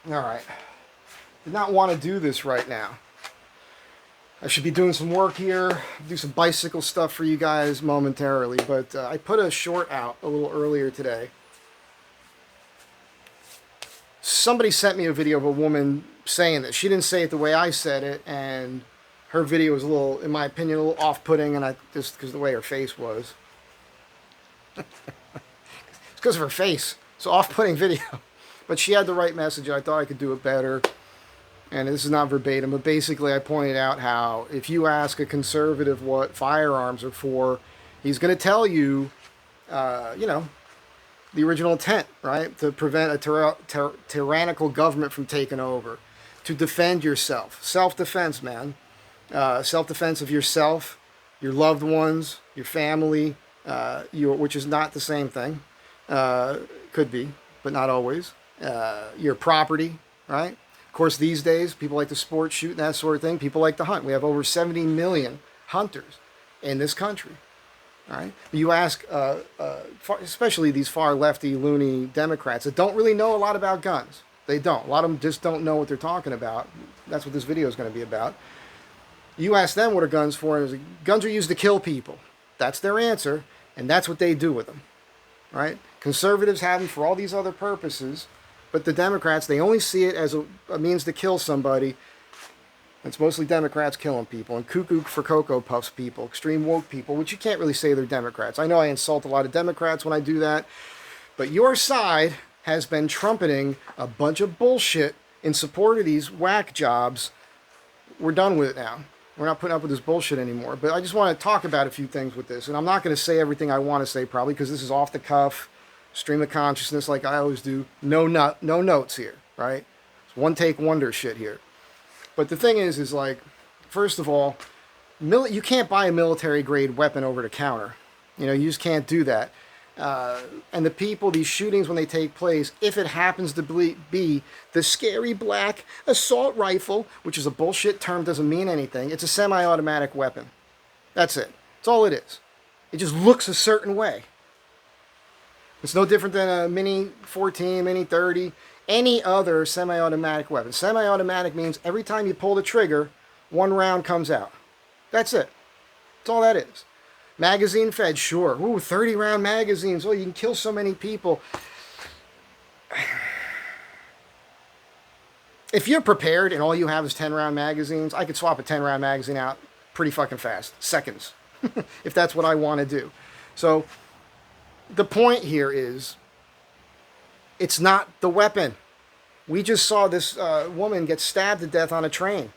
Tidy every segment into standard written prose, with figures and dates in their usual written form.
All right. Did not want to do this right now. I should be doing some work here, do some bicycle stuff for you guys momentarily, but I put a short out a little earlier today. Somebody sent me a video of a woman saying that. She didn't say it the way I said it, and her video was a little, in my opinion, a little off-putting, and I just because of the way her face was. It's because of her face. It's an off-putting video. But she had the right message, and I thought I could do it better. And this is not verbatim, but basically I pointed out how if you ask a conservative what firearms are for, he's going to tell you, the original intent, right? To prevent a tyrannical government from taking over, to defend yourself. Self-defense, man. Self-defense of yourself, your loved ones, your family, which is not the same thing. Could be, but not always. Your property, right? Of course, these days, people like to sport, shoot, and that sort of thing. People like to hunt. We have over 70 million hunters in this country. All right? You ask, especially these far lefty, loony Democrats that don't really know a lot about guns. They don't. A lot of them just don't know what they're talking about. That's what this video is going to be about. You ask them what are guns for, and guns are used to kill people. That's their answer, and that's what they do with them. Right? Conservatives have them for all these other purposes. But the Democrats, they only see it as a means to kill somebody. It's mostly Democrats killing people, and cuckoo for Cocoa Puffs people, extreme woke people, which you can't really say they're Democrats. I know I insult a lot of Democrats when I do that, but your side has been trumpeting a bunch of bullshit in support of these whack jobs. We're done with it now. We're not putting up with this bullshit anymore. But I just want to talk about a few things with this, and I'm not going to say everything I want to say probably because this is off the cuff. Stream of consciousness like I always do. No notes here, right? It's one take wonder shit here. But the thing is like, first of all, you can't buy a military grade weapon over the counter. You just can't do that. And the people, these shootings when they take place, if it happens to be the scary black assault rifle, which is a bullshit term, doesn't mean anything. It's a semi-automatic weapon. That's it. That's all it is. It just looks a certain way. It's no different than a Mini 14, Mini 30, any other semi-automatic weapon. Semi-automatic means every time you pull the trigger, one round comes out. That's it. That's all that is. Magazine fed, sure. Ooh, 30-round magazines. Oh, you can kill so many people. If you're prepared and all you have is 10-round magazines, I could swap a 10-round magazine out pretty fucking fast. Seconds. If that's what I want to do. So the point here is, it's not the weapon. We just saw this woman get stabbed to death on a train.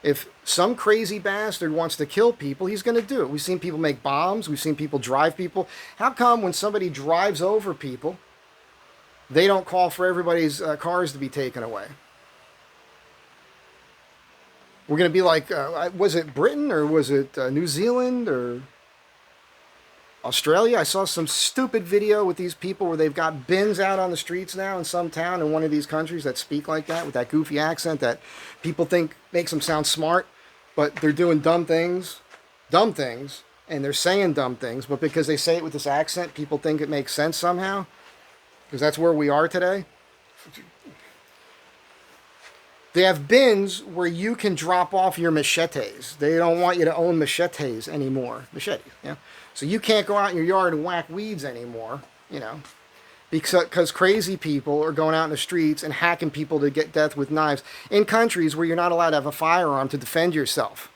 If some crazy bastard wants to kill people, he's going to do it. We've seen people make bombs. We've seen people drive people. How come when somebody drives over people, they don't call for everybody's cars to be taken away? We're going to be like, was it Britain or was it New Zealand or Australia? I saw some stupid video with these people where they've got bins out on the streets now in some town in one of these countries that speak like that with that goofy accent that people think makes them sound smart, but they're doing dumb things, and they're saying dumb things, but because they say it with this accent, people think it makes sense somehow, because that's where we are today. They have bins where you can drop off your machetes. They don't want you to own machetes anymore. Machetes, yeah. So you can't go out in your yard and whack weeds anymore, because crazy people are going out in the streets and hacking people to get death with knives in countries where you're not allowed to have a firearm to defend yourself.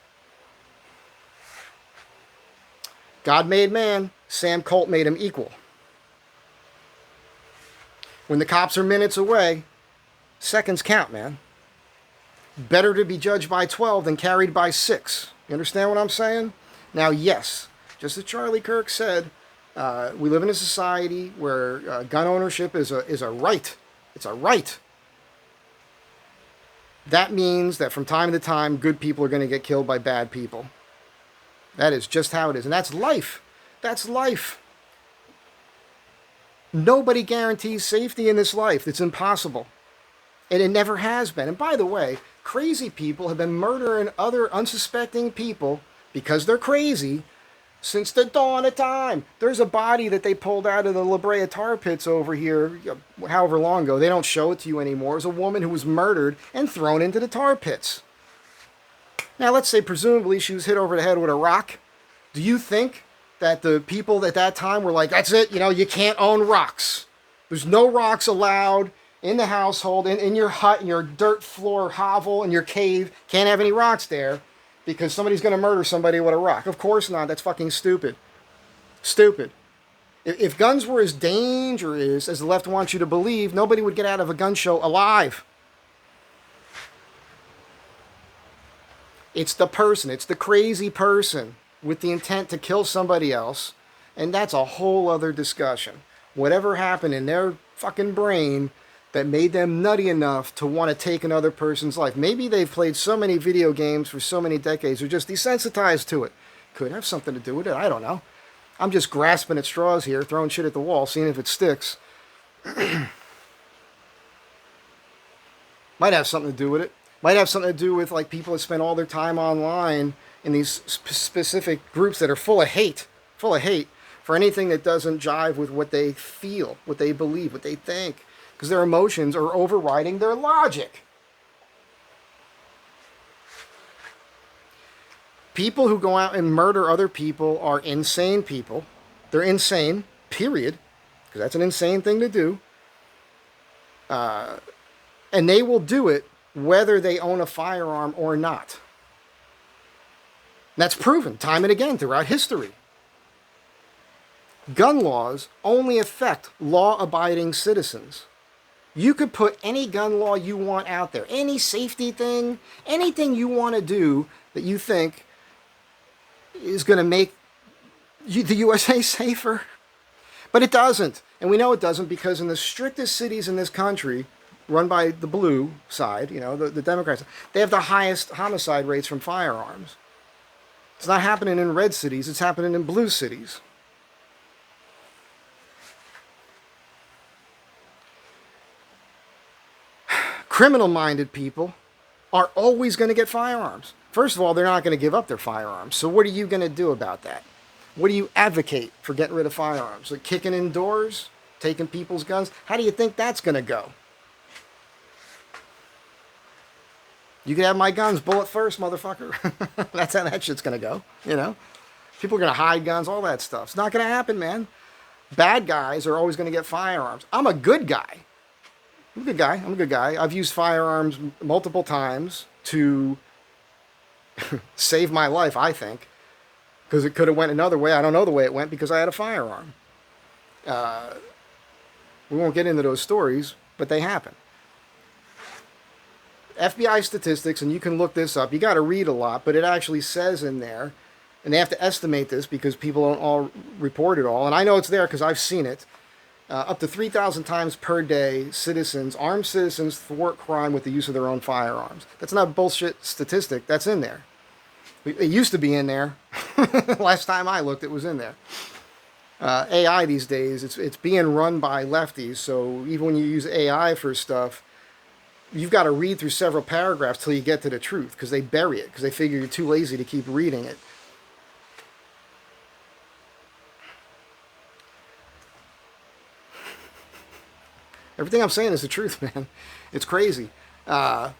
God made man, Sam Colt made him equal. When the cops are minutes away, seconds count, man. Better to be judged by 12 than carried by 6. You understand what I'm saying? Now, yes, just as Charlie Kirk said, we live in a society where gun ownership is a right. It's a right. That means that from time to time, good people are going to get killed by bad people. That is just how it is. And that's life. That's life. Nobody guarantees safety in this life. It's impossible. And it never has been. And by the way, crazy people have been murdering other unsuspecting people because they're crazy since the dawn of time. There's a body that they pulled out of the La Brea tar pits over here, however long ago. They don't show it to you anymore. It was a woman who was murdered and thrown into the tar pits. Now, let's say presumably she was hit over the head with a rock. Do you think that the people at that time were like, that's it, you can't own rocks. There's no rocks allowed in the household, in your hut, in your dirt floor hovel, in your cave. Can't have any rocks there because somebody's going to murder somebody with a rock. Of course not. That's fucking stupid. Stupid. If guns were as dangerous as the left wants you to believe, nobody would get out of a gun show alive. It's the person. It's the crazy person with the intent to kill somebody else. And that's a whole other discussion. Whatever happened in their fucking brain that made them nutty enough to want to take another person's life. Maybe they've played so many video games for so many decades, they're just desensitized to it. Could have something to do with it. I don't know. I'm just grasping at straws here, throwing shit at the wall, seeing if it sticks. Might have something to do with it. Might have something to do with like people that spend all their time online in these specific groups that are full of hate for anything that doesn't jive with what they feel, what they believe, what they think, because their emotions are overriding their logic. People who go out and murder other people are insane people. They're insane, period, because that's an insane thing to do. And they will do it whether they own a firearm or not. That's proven time and again throughout history. Gun laws only affect law-abiding citizens. You could put any gun law you want out there, any safety thing, anything you want to do that you think is going to make the USA safer. But it doesn't. And we know it doesn't because in the strictest cities in this country, run by the blue side, the Democrats, they have the highest homicide rates from firearms. It's not happening in red cities, it's happening in blue cities. Criminal-minded people are always going to get firearms. First of all, they're not going to give up their firearms. So what are you going to do about that? What do you advocate for getting rid of firearms? Like kicking in doors? Taking people's guns? How do you think that's going to go? You can have my guns, bullet first, motherfucker. That's how that shit's going to go, People are going to hide guns, all that stuff. It's not going to happen, man. Bad guys are always going to get firearms. I'm a good guy. I'm a good guy. I've used firearms multiple times to save my life, I think. Because it could have went another way. I don't know the way it went because I had a firearm. We won't get into those stories, but they happen. FBI statistics, and you can look this up. You got to read a lot, but it actually says in there, and they have to estimate this because people don't all report it all. And I know it's there because I've seen it. Up to 3,000 times per day, armed citizens thwart crime with the use of their own firearms. That's not a bullshit statistic. That's in there. It used to be in there. Last time I looked, it was in there. AI these days, it's being run by lefties. So even when you use AI for stuff, you've got to read through several paragraphs till you get to the truth because they bury it because they figure you're too lazy to keep reading it. Everything I'm saying is the truth, man. It's crazy. The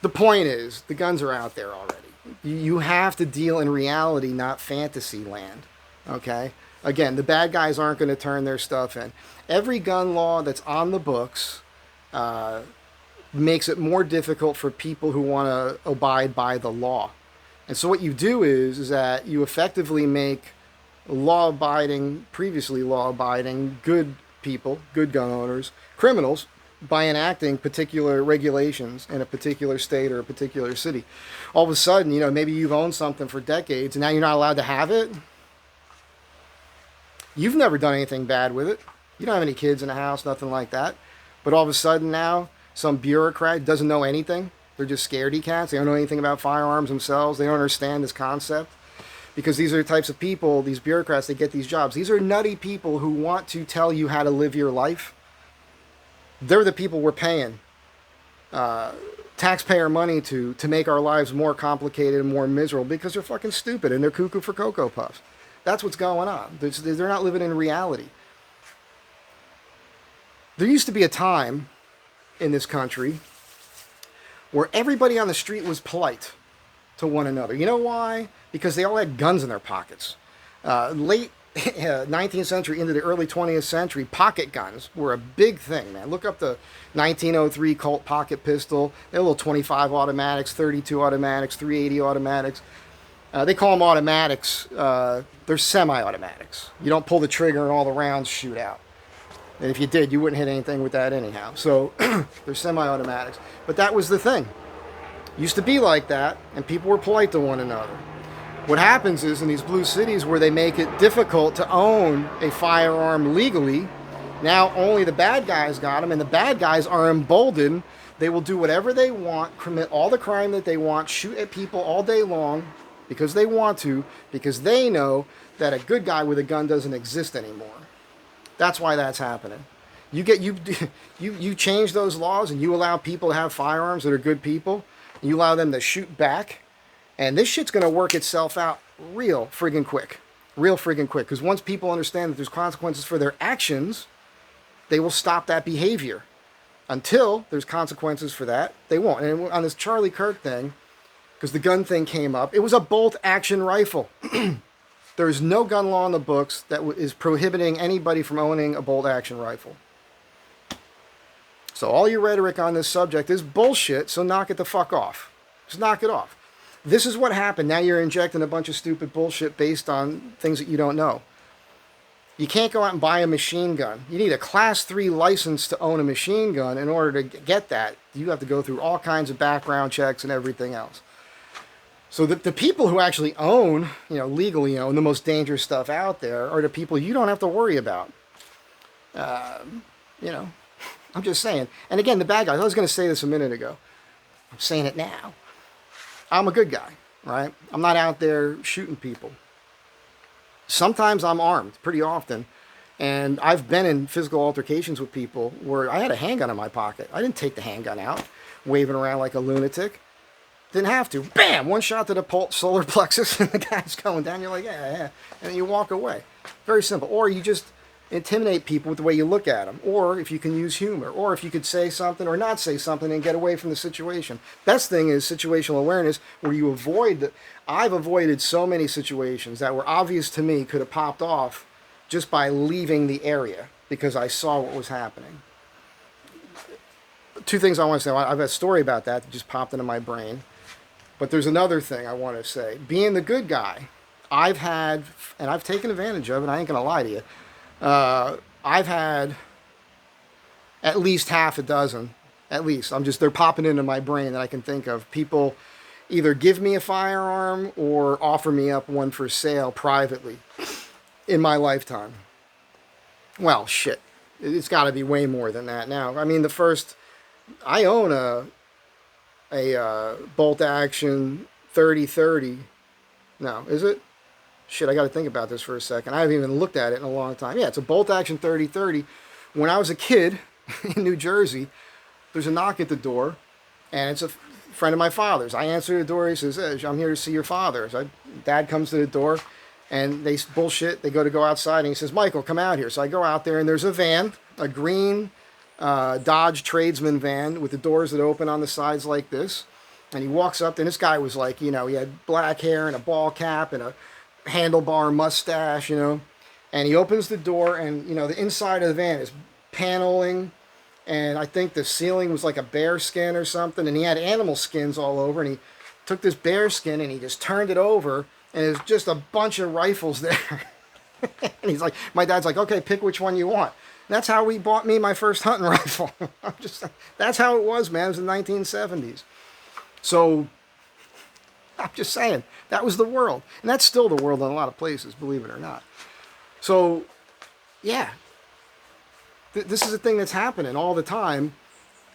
point is, the guns are out there already. You have to deal in reality, not fantasy land. Okay? Again, the bad guys aren't going to turn their stuff in. Every gun law that's on the books makes it more difficult for people who want to abide by the law. And so what you do is that you effectively make previously law-abiding, good people, good gun owners, criminals, by enacting particular regulations in a particular state or a particular city. All of a sudden, maybe you've owned something for decades and now you're not allowed to have it. You've never done anything bad with it. You don't have any kids in the house, nothing like that. But all of a sudden now, some bureaucrat doesn't know anything. They're just scaredy cats. They don't know anything about firearms themselves. They don't understand this concept. Because these are the types of people, these bureaucrats, that get these jobs. These are nutty people who want to tell you how to live your life. They're the people we're paying taxpayer money to make our lives more complicated and more miserable because they're fucking stupid and they're cuckoo for Cocoa Puffs. That's what's going on. They're not living in reality. There used to be a time in this country where everybody on the street was polite to one another. You know why? Because they all had guns in their pockets. Late 19th century into the early 20th century, pocket guns were a big thing, man. Look up the 1903 Colt pocket pistol. They're little 25 automatics, 32 automatics, 380 automatics. They call them automatics. They're semi-automatics. You don't pull the trigger and all the rounds shoot out. And if you did, you wouldn't hit anything with that anyhow. So they're semi-automatics. But that was the thing. Used to be like that, and people were polite to one another. What happens is in these blue cities where they make it difficult to own a firearm legally, now only the bad guys got them, and the bad guys are emboldened. They will do whatever they want, commit all the crime that they want, shoot at people all day long because they want to, because they know that a good guy with a gun doesn't exist anymore. That's why that's happening. You change those laws and you allow people to have firearms that are good people, and you allow them to shoot back, and this shit's going to work itself out real friggin' quick. Real friggin' quick. Because once people understand that there's consequences for their actions, they will stop that behavior. Until there's consequences for that, they won't. And on this Charlie Kirk thing, because the gun thing came up, it was a bolt-action rifle. There's no gun law in the books that is prohibiting anybody from owning a bolt-action rifle. So all your rhetoric on this subject is bullshit, so knock it the fuck off. Just knock it off. This is what happened. Now you're injecting a bunch of stupid bullshit based on things that you don't know. You can't go out and buy a machine gun. You need a Class 3 license to own a machine gun. In order to get that, you have to go through all kinds of background checks and everything else. So the people who actually own, legally own the most dangerous stuff out there are the people you don't have to worry about. I'm just saying. And again, the bad guys, I was going to say this a minute ago. I'm saying it now. I'm a good guy, right? I'm not out there shooting people. Sometimes I'm armed, pretty often. And I've been in physical altercations with people where I had a handgun in my pocket. I didn't take the handgun out, waving around like a lunatic. Didn't have to. Bam! One shot to the solar plexus and the guy's going down. You're like, yeah. And you walk away. Very simple. Or you just intimidate people with the way you look at them. Or if you can use humor. Or if you could say something or not say something and get away from the situation. Best thing is situational awareness, where you avoid I've avoided so many situations that were obvious to me could have popped off just by leaving the area because I saw what was happening. Two things I want to say. I have a story about that just popped into my brain. But there's another thing I want to say. Being the good guy, I've had, and I've taken advantage of it, I ain't going to lie to you. I've had at least half a dozen, at least. They're popping into my brain that I can think of. People either give me a firearm or offer me up one for sale privately in my lifetime. Well, shit. It's got to be way more than that now. I mean, I own a bolt-action 30-30. No, is it? Shit, I got to think about this for a second. I haven't even looked at it in a long time. Yeah, it's a bolt-action 30-30. When I was a kid in New Jersey, there's a knock at the door, and it's a friend of my father's. I answer the door. He says, hey, I'm here to see your father. So Dad comes to the door, and they bullshit. They go outside, and he says, Michael, come out here. So I go out there, and there's a van, a green Dodge tradesman van with the doors that open on the sides like this. And he walks up, and this guy was like, he had black hair and a ball cap and a handlebar mustache, and he opens the door, and the inside of the van is paneling, and I think the ceiling was like a bear skin or something, and he had animal skins all over, and he took this bear skin and he just turned it over, and there's just a bunch of rifles there. And he's like, my dad's like, okay, pick which one you want. And that's how he bought me my first hunting rifle. That's how it was, man. It was the 1970s. So I'm just saying, that was the world. And that's still the world in a lot of places, believe it or not. So, yeah. This is a thing that's happening all the time.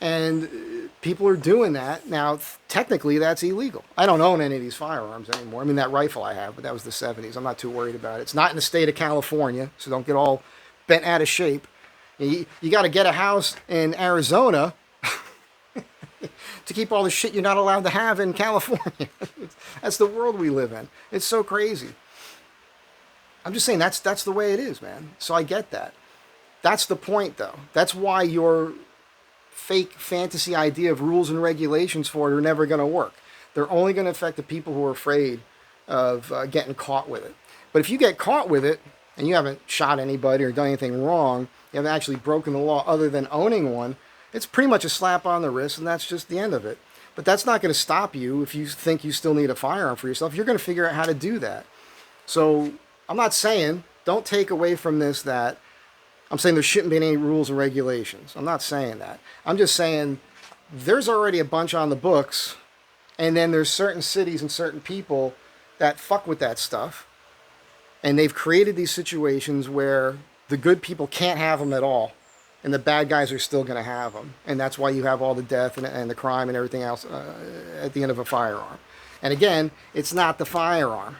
And people are doing that. Now, technically, that's illegal. I don't own any of these firearms anymore. I mean, that rifle I have, but that was the 70s. I'm not too worried about it. It's not in the state of California, so don't get all bent out of shape. You got to get a house in Arizona to keep all the shit you're not allowed to have in California. That's the world we live in. It's so crazy. I'm just saying that's the way it is, man. So I get that. That's the point, though. That's why your fake fantasy idea of rules and regulations for it are never going to work. They're only going to affect the people who are afraid of getting caught with it. But if you get caught with it and you haven't shot anybody or done anything wrong, you haven't actually broken the law other than owning one, it's pretty much a slap on the wrist, and that's just the end of it. But that's not going to stop you if you think you still need a firearm for yourself. You're going to figure out how to do that. So I'm not saying, don't take away from this that I'm saying there shouldn't be any rules and regulations. I'm not saying that. I'm just saying there's already a bunch on the books, and then there's certain cities and certain people that fuck with that stuff, and they've created these situations where the good people can't have them at all, and the bad guys are still going to have them. And that's why you have all the death and the crime and everything else at the end of a firearm. And again, it's not the firearm.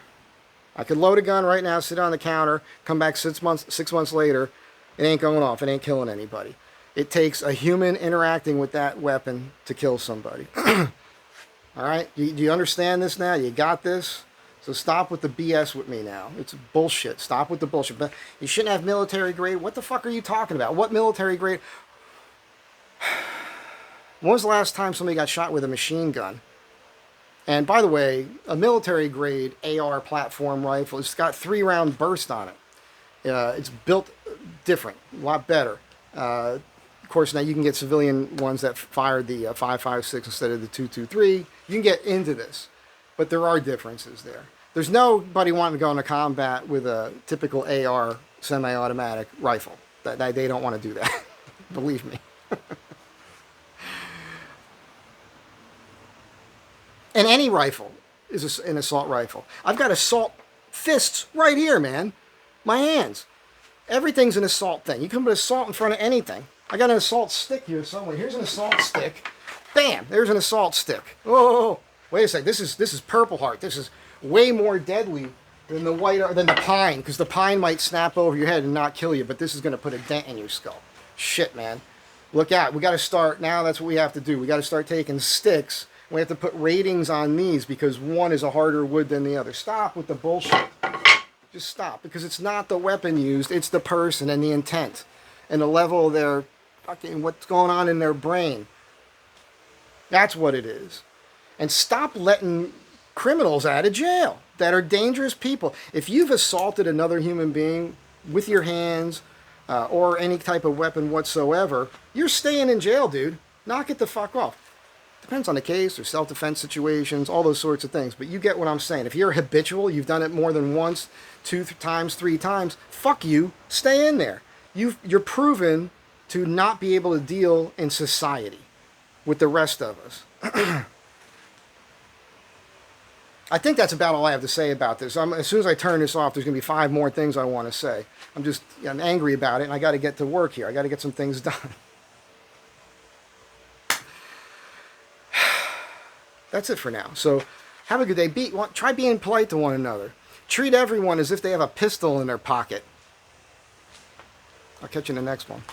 I could load a gun right now, sit on the counter, come back 6 months later, it ain't going off, it ain't killing anybody. It takes a human interacting with that weapon to kill somebody. All right? Do you understand this now? You got this? So stop with the BS with me now. It's bullshit. Stop with the bullshit. But you shouldn't have military grade. What the fuck are you talking about? What military grade? When was the last time somebody got shot with a machine gun? And by the way, a military grade AR platform rifle, it's got 3-round burst on it. It's built different, a lot better. Of course, now you can get civilian ones that fire the 5.56 instead of the 2.23. You can get into this, but there are differences there. There's nobody wanting to go into combat with a typical AR semi-automatic rifle. They don't want to do that. Believe me. And any rifle is an assault rifle. I've got assault fists right here, man. My hands. Everything's an assault thing. You can put assault in front of anything. I got an assault stick here somewhere. Here's an assault stick. Bam! There's an assault stick. Oh, wait a second. This is Purple Heart. This is way more deadly than the pine, because the pine might snap over your head and not kill you, but this is going to put a dent in your skull. Shit, man. Look out. We got to start now. That's what we have to do. We got to start taking sticks. We have to put ratings on these because one is a harder wood than the other. Stop with the bullshit. Just stop, because it's not the weapon used, it's the person and the intent and the level of their fucking what's going on in their brain. That's what it is. And stop letting criminals out of jail that are dangerous people. If you've assaulted another human being with your hands or any type of weapon whatsoever, you're staying in jail, dude. Knock it the fuck off. Depends on the case or self-defense situations, all those sorts of things. But you get what I'm saying. If you're habitual, you've done it more than once, 2 times, 3 times, fuck you, stay in there. You're proven to not be able to deal in society with the rest of us. I think that's about all I have to say about this. As soon as I turn this off, there's going to be 5 more things I want to say. I'm angry about it, and I got to get to work here. I got to get some things done. That's it for now. So have a good day. Try being polite to one another. Treat everyone as if they have a pistol in their pocket. I'll catch you in the next one.